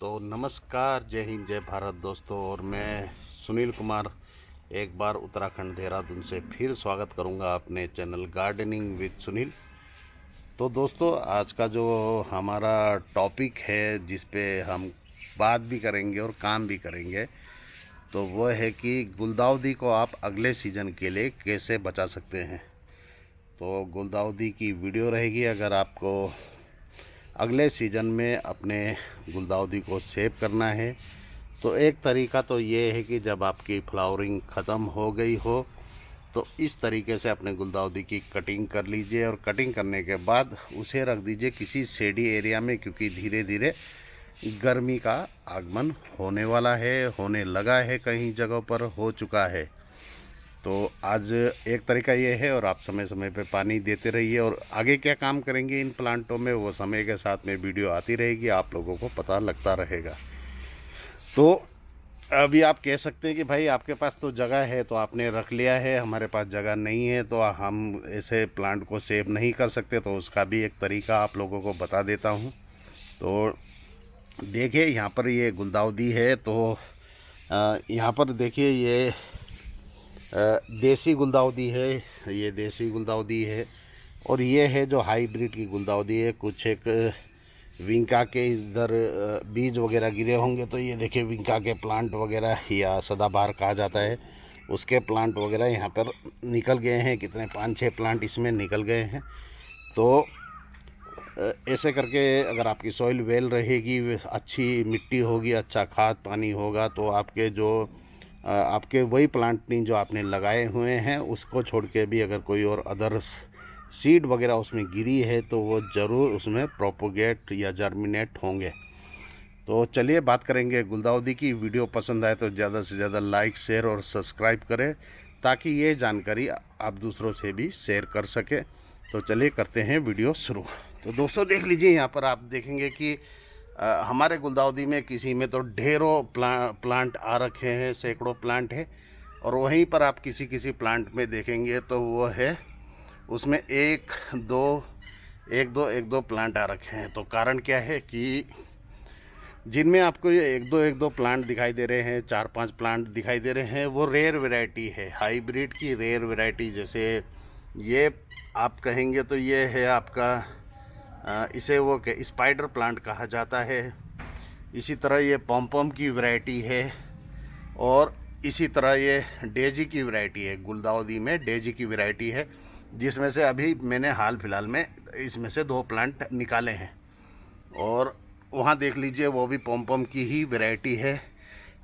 तो नमस्कार, जय हिंद, जय भारत दोस्तों। और मैं सुनील कुमार एक बार उत्तराखंड देहरादून से फिर स्वागत करूंगा अपने चैनल गार्डनिंग विद सुनील। तो दोस्तों, आज का जो हमारा टॉपिक है जिस पे हम बात भी करेंगे और काम भी करेंगे, तो वह है कि गुलदाउदी को आप अगले सीज़न के लिए कैसे बचा सकते हैं। तो गुलदाउदी की वीडियो रहेगी। अगर आपको अगले सीज़न में अपने गुलदाउदी को सेव करना है तो एक तरीका तो ये है कि जब आपकी फ्लावरिंग ख़त्म हो गई हो तो इस तरीके से अपने गुलदाउदी की कटिंग कर लीजिए, और कटिंग करने के बाद उसे रख दीजिए किसी शेडी एरिया में, क्योंकि धीरे धीरे गर्मी का आगमन होने वाला है, होने लगा है, कई जगहों पर हो चुका है। तो आज एक तरीका ये है, और आप समय समय पे पानी देते रहिए। और आगे क्या काम करेंगे इन प्लांटों में वो समय के साथ में वीडियो आती रहेगी, आप लोगों को पता लगता रहेगा। तो अभी आप कह सकते हैं कि भाई आपके पास तो जगह है तो आपने रख लिया है, हमारे पास जगह नहीं है तो हम ऐसे प्लांट को सेव नहीं कर सकते। तो उसका भी एक तरीका आप लोगों को बता देता हूँ। तो देखिए, यहाँ पर ये गुलदाउदी है। तो यहाँ पर देखिए, ये देसी गुलदाउदी है, ये देसी गुलदाउदी है। और ये है जो हाइब्रिड की गुलदाउदी है। कुछ एक विंका के इधर बीज वगैरह गिरे होंगे, तो ये देखिए विंका के प्लांट वगैरह, या सदाबहार कहा जाता है, उसके प्लांट वगैरह यहाँ पर निकल गए हैं। कितने 5-6 प्लांट इसमें निकल गए हैं। तो ऐसे करके अगर आपकी सॉइल वेल रहेगी, अच्छी मिट्टी होगी, अच्छा खाद पानी होगा, तो आपके जो आपके वही प्लांटिंग जो आपने लगाए हुए हैं उसको छोड़ के भी अगर कोई और अदर सीड वगैरह उसमें गिरी है तो वो ज़रूर उसमें प्रोपोगेट या जर्मिनेट होंगे। तो चलिए बात करेंगे गुलदाउदी की। वीडियो पसंद आए तो ज़्यादा से ज़्यादा लाइक, शेयर और सब्सक्राइब करें, ताकि ये जानकारी आप दूसरों से भी शेयर कर सके। तो चलिए करते हैं वीडियो शुरू। तो दोस्तों देख लीजिए, यहाँ पर आप देखेंगे कि हमारे गुलदाउदी में किसी में तो ढेरों प्लांट आ रखे हैं, सैकड़ों प्लांट है। और वहीं पर आप किसी किसी प्लांट में देखेंगे तो वो है, उसमें एक दो प्लांट आ रखे हैं। तो कारण क्या है कि जिनमें आपको ये एक दो प्लांट दिखाई दे रहे हैं, 4-5 प्लांट दिखाई दे रहे हैं, वो रेयर वैरायटी है, हाइब्रिड की रेयर वैरायटी। जैसे ये आप कहेंगे तो ये है आपका इसे वो स्पाइडर प्लांट कहा जाता है। इसी तरह ये पॉम की वैरायटी है, और इसी तरह ये डेजी की वैरायटी है। गुलदाउदी में डेजी की वैरायटी है, जिसमें से अभी मैंने हाल फिलहाल में इसमें से 2 प्लांट निकाले हैं। और वहाँ देख लीजिए, वो भी पॉम की ही वैरायटी है।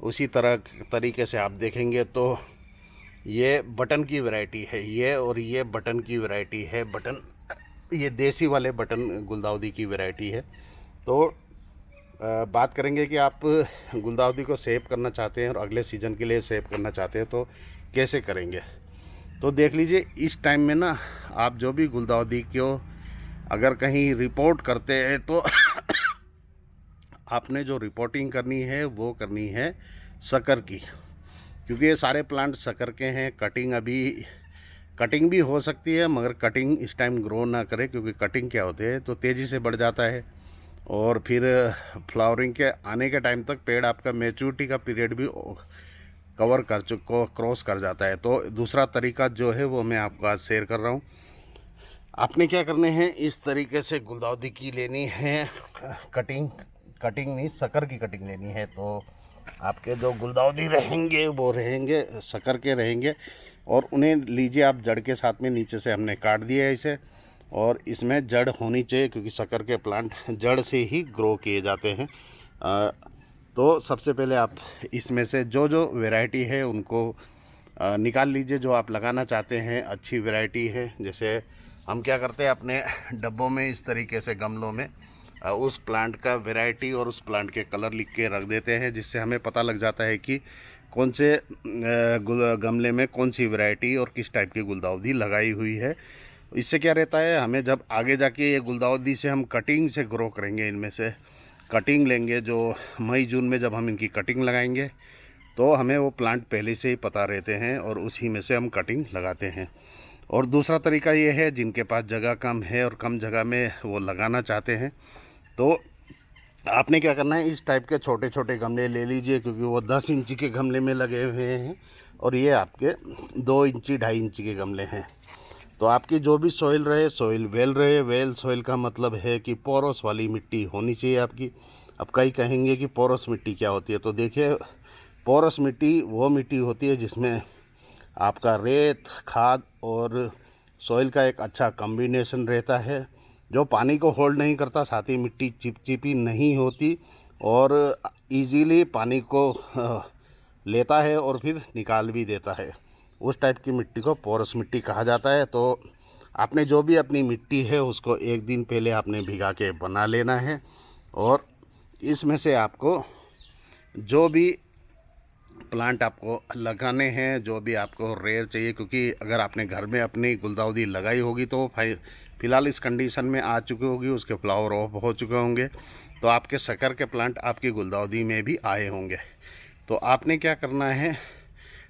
उसी तरीके से आप देखेंगे तो ये बटन की वैरायटी है, ये और ये बटन की वैरायटी है। बटन, ये देसी वाले बटन गुलदाउदी की वैरायटी है। तो बात करेंगे कि आप गुलदाउदी को सेव करना चाहते हैं और अगले सीज़न के लिए सेव करना चाहते हैं तो कैसे करेंगे। तो देख लीजिए, इस टाइम में ना आप जो भी गुलदाउदी को अगर कहीं रिपोर्ट करते हैं तो आपने जो रिपोर्टिंग करनी है वो करनी है शक्कर की, क्योंकि ये सारे प्लांट शक्कर के हैं। कटिंग भी हो सकती है, मगर कटिंग इस टाइम ग्रो ना करे, क्योंकि कटिंग क्या होते हैं तो तेज़ी से बढ़ जाता है, और फिर फ्लावरिंग के आने के टाइम तक पेड़ आपका मैच्योरिटी का पीरियड भी क्रॉस कर जाता है। तो दूसरा तरीका जो है वो मैं आपको आज शेयर कर रहा हूँ। आपने क्या करने हैं, इस तरीके से गुलदाउदी की लेनी है कटिंग नहीं, शक्कर की कटिंग लेनी है। तो आपके जो गुलदाउदी रहेंगे वो रहेंगे शक्कर के रहेंगे, और उन्हें लीजिए आप जड़ के साथ में। नीचे से हमने काट दिया है इसे, और इसमें जड़ होनी चाहिए, क्योंकि शक्कर के प्लांट जड़ से ही ग्रो किए जाते हैं। तो सबसे पहले आप इसमें से जो वैरायटी है उनको निकाल लीजिए, जो आप लगाना चाहते हैं अच्छी वैरायटी है। जैसे हम क्या करते हैं, अपने डब्बों में इस तरीके से गमलों में उस प्लांट का वैरायटी और उस प्लांट के कलर लिख के रख देते हैं, जिससे हमें पता लग जाता है कि कौन से गमले में कौन सी वैरायटी और किस टाइप की गुलदाउदी लगाई हुई है। इससे क्या रहता है, हमें जब आगे जाके ये गुलदाउदी से हम कटिंग से ग्रो करेंगे, इनमें से कटिंग लेंगे, जो मई जून में जब हम इनकी कटिंग लगाएंगे तो हमें वो प्लांट पहले से ही पता रहते हैं, और उसी में से हम कटिंग लगाते हैं। और दूसरा तरीका ये है, जिनके पास जगह कम है और कम जगह में वो लगाना चाहते हैं, तो आपने क्या करना है, इस टाइप के छोटे छोटे गमले ले लीजिए, क्योंकि वो 10 इंची के गमले में लगे हुए हैं और ये आपके 2 इंची 2.5 इंची के गमले हैं। तो आपकी जो भी सॉइल रहे, सॉइल वेल रहे। वेल सॉइल का मतलब है कि पोरस वाली मिट्टी होनी चाहिए आपकी। अब कई कहेंगे कि पोरस मिट्टी क्या होती है, तो देखिए पोरस मिट्टी वो मिट्टी होती है जिसमें आपका रेत, खाद और सॉइल का एक अच्छा कॉम्बिनेशन रहता है, जो पानी को होल्ड नहीं करता, साथ ही मिट्टी चिपचिपी नहीं होती और इजीली पानी को लेता है और फिर निकाल भी देता है। उस टाइप की मिट्टी को पोरस मिट्टी कहा जाता है। तो आपने जो भी अपनी मिट्टी है उसको एक दिन पहले आपने भिगा के बना लेना है और इसमें से आपको जो भी प्लांट आपको लगाने हैं, जो भी आपको रेयर चाहिए, क्योंकि अगर आपने घर में अपनी गुलदाउदी लगाई होगी तो फ़िलहाल इस कंडीशन में आ चुकी होगी, उसके फ्लावर ऑफ हो चुके होंगे, तो आपके शक्कर के प्लांट आपकी गुलदाउदी में भी आए होंगे। तो आपने क्या करना है,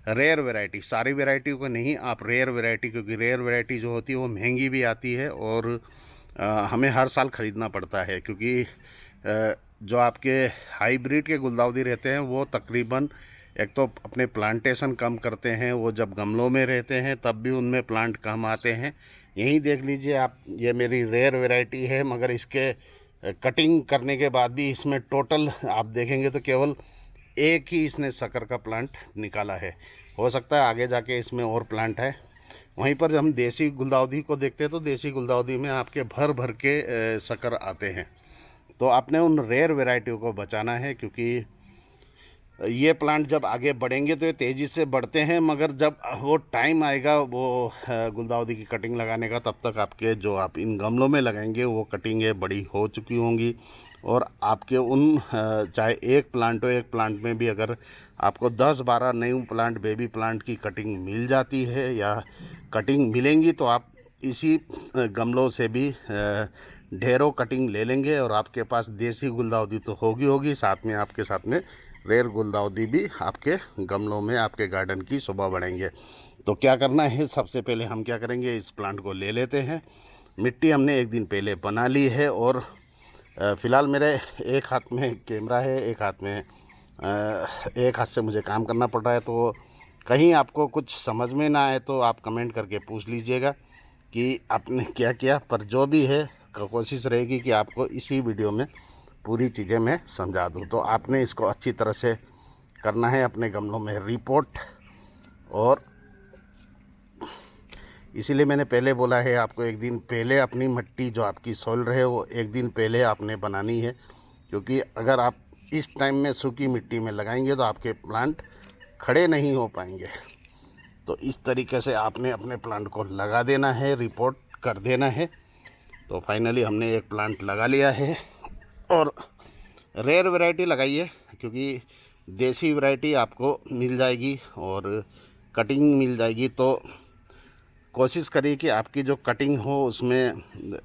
रेयर वैरायटी, सारी वैरायटी को नहीं, आप रेयर वैरायटी, क्योंकि रेयर वैरायटी जो होती है वो महंगी भी आती है और हमें हर साल ख़रीदना पड़ता है, क्योंकि जो आपके हाइब्रिड के गुलदाउदी रहते हैं वो तकरीबन एक तो अपने प्लांटेशन कम करते हैं, वो जब गमलों में रहते हैं तब भी उनमें प्लांट कम आते हैं। यहीं देख लीजिए आप, ये मेरी रेयर वैरायटी है, मगर इसके कटिंग करने के बाद भी इसमें टोटल आप देखेंगे तो केवल एक ही इसने शक्कर का प्लांट निकाला है। हो सकता है आगे जाके इसमें और प्लांट है। वहीं पर जब हम देसी गुलदाउदी को देखते हैं तो देसी गुलदाउदी में आपके भर भर के शक्कर आते हैं। तो आपने उन रेयर वैरायटियों को बचाना है, क्योंकि ये प्लांट जब आगे बढ़ेंगे तो ये तेज़ी से बढ़ते हैं, मगर जब वो टाइम आएगा वो गुलदाउदी की कटिंग लगाने का, तब तक आपके जो आप इन गमलों में लगाएंगे वो कटिंगें बड़ी हो चुकी होंगी और आपके उन चाहे एक प्लांट हो, एक प्लांट में भी अगर आपको 10-12 न्यू प्लांट, बेबी प्लांट की कटिंग मिल जाती है या कटिंग मिलेंगी, तो आप इसी गमलों से भी ढेरों कटिंग ले लेंगे और आपके पास देसी गुलदाउदी तो होगी, साथ में आपके साथ में रेयर गुलदाउदी भी आपके गमलों में, आपके गार्डन की शोभा बढ़ाएंगे। तो क्या करना है, सबसे पहले हम क्या करेंगे, इस प्लांट को ले लेते हैं। मिट्टी हमने एक दिन पहले बना ली है और फ़िलहाल मेरे एक हाथ में कैमरा है, एक हाथ से मुझे काम करना पड़ रहा है, तो कहीं आपको कुछ समझ में ना आए तो आप कमेंट करके पूछ लीजिएगा कि आपने क्या किया। पर जो भी है कोशिश रहेगी कि आपको इसी वीडियो में पूरी चीज़ें मैं समझा दूँ। तो आपने इसको अच्छी तरह से करना है, अपने गमलों में रिपोर्ट, और इसीलिए मैंने पहले बोला है आपको एक दिन पहले अपनी मिट्टी जो आपकी सॉइल रहे वो एक दिन पहले आपने बनानी है, क्योंकि अगर आप इस टाइम में सूखी मिट्टी में लगाएंगे तो आपके प्लांट खड़े नहीं हो पाएंगे। तो इस तरीके से आपने अपने प्लांट को लगा देना है, रिपोर्ट कर देना है। तो फाइनली हमने एक प्लांट लगा लिया है और रेयर वैरायटी लगाइए, क्योंकि देसी वैरायटी आपको मिल जाएगी और कटिंग मिल जाएगी। तो कोशिश करिए कि आपकी जो कटिंग हो उसमें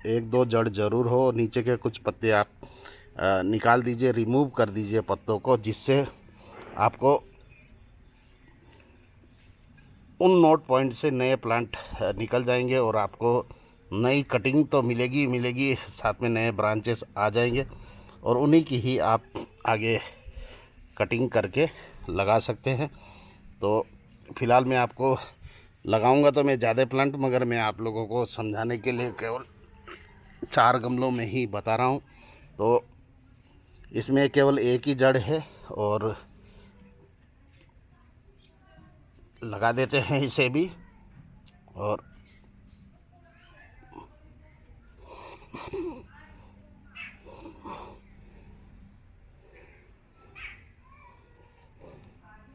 1-2 जड़ ज़रूर हो, नीचे के कुछ पत्ते आप निकाल दीजिए, रिमूव कर दीजिए पत्तों को, जिससे आपको उन नोट पॉइंट से नए प्लांट निकल जाएंगे और आपको नई कटिंग तो मिलेगी, साथ में नए ब्रांचेस आ जाएंगे और उन्हीं की ही आप आगे कटिंग करके लगा सकते हैं। तो फ़िलहाल मैं आपको लगाऊंगा तो मैं ज़्यादा प्लांट, मगर मैं आप लोगों को समझाने के लिए केवल 4 गमलों में ही बता रहा हूं। तो इसमें केवल एक ही जड़ है और लगा देते हैं इसे भी। और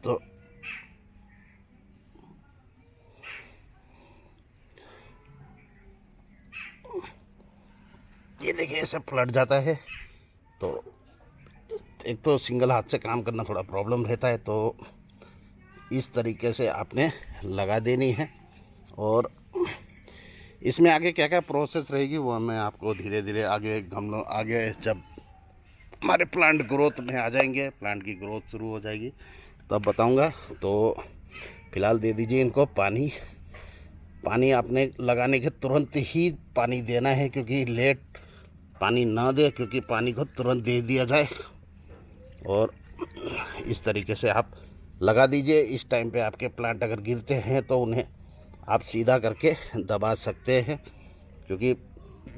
तो ये देखिए ऐसे फ्लट जाता है। तो एक तो सिंगल हाथ से काम करना थोड़ा प्रॉब्लम रहता है, तो इस तरीके से आपने लगा देनी है। और इसमें आगे क्या क्या प्रोसेस रहेगी वो मैं आपको धीरे धीरे आगे गमलों आगे जब हमारे प्लांट ग्रोथ में आ जाएंगे, प्लांट की ग्रोथ शुरू हो जाएगी, तब बताऊंगा। तो फ़िलहाल दे दीजिए इनको पानी। पानी आपने लगाने के तुरंत ही पानी देना है, क्योंकि लेट पानी ना दे, क्योंकि पानी को तुरंत दे दिया जाए। और इस तरीके से आप लगा दीजिए। इस टाइम पे आपके प्लांट अगर गिरते हैं तो उन्हें आप सीधा करके दबा सकते हैं, क्योंकि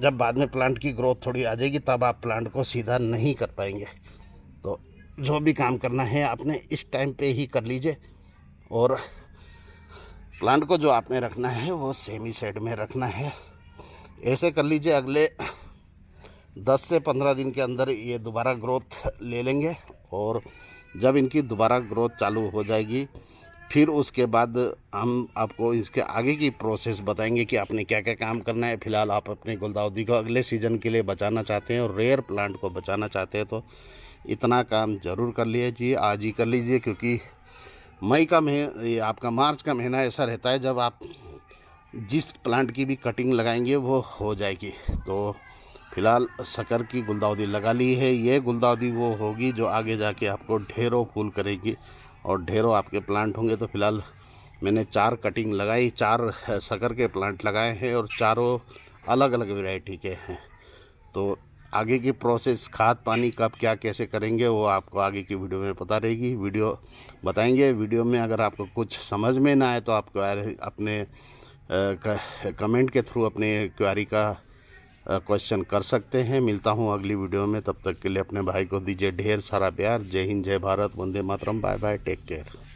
जब बाद में प्लांट की ग्रोथ थोड़ी आ जाएगी तब आप प्लांट को सीधा नहीं कर पाएंगे। तो जो भी काम करना है आपने इस टाइम पे ही कर लीजिए। और प्लांट को जो आपने रखना है वो सेमी शेड में रखना है। ऐसे कर लीजिए। अगले 10 से 15 दिन के अंदर ये दोबारा ग्रोथ ले लेंगे। और जब इनकी दोबारा ग्रोथ चालू हो जाएगी फिर उसके बाद हम आपको इसके आगे की प्रोसेस बताएंगे कि आपने क्या क्या काम करना है। फ़िलहाल आप अपने गुलदाउदी को अगले सीज़न के लिए बचाना चाहते हैं और रेयर प्लांट को बचाना चाहते हैं तो इतना काम ज़रूर कर लीजिए, आज ही कर लीजिए। क्योंकि मई का महीना, ये आपका मार्च का महीना ऐसा रहता है जब आप जिस प्लांट की भी कटिंग लगाएंगे वो हो जाएगी। तो फ़िलहाल शक्कर की गुलदाउदी लगा ली है। ये गुलदाउदी वो होगी जो आगे जाके आपको ढेरों फूल करेगी और ढेरों आपके प्लांट होंगे। तो फ़िलहाल मैंने 4 कटिंग लगाई, 4 शक्कर के प्लांट लगाए हैं और चारों अलग अलग वैरायटी के हैं। तो आगे की प्रोसेस, खाद पानी कब क्या कैसे करेंगे वो आपको आगे की वीडियो में पता रहेगी, वीडियो बताएंगे। वीडियो में अगर आपको कुछ समझ में ना आए तो आप अपने कमेंट के थ्रू अपने क्वेरी का क्वेश्चन कर सकते हैं। मिलता हूं अगली वीडियो में, तब तक के लिए अपने भाई को दीजिए ढेर सारा प्यार। जय हिंद, जय Bharat, Vande Mataram, bye bye, take care.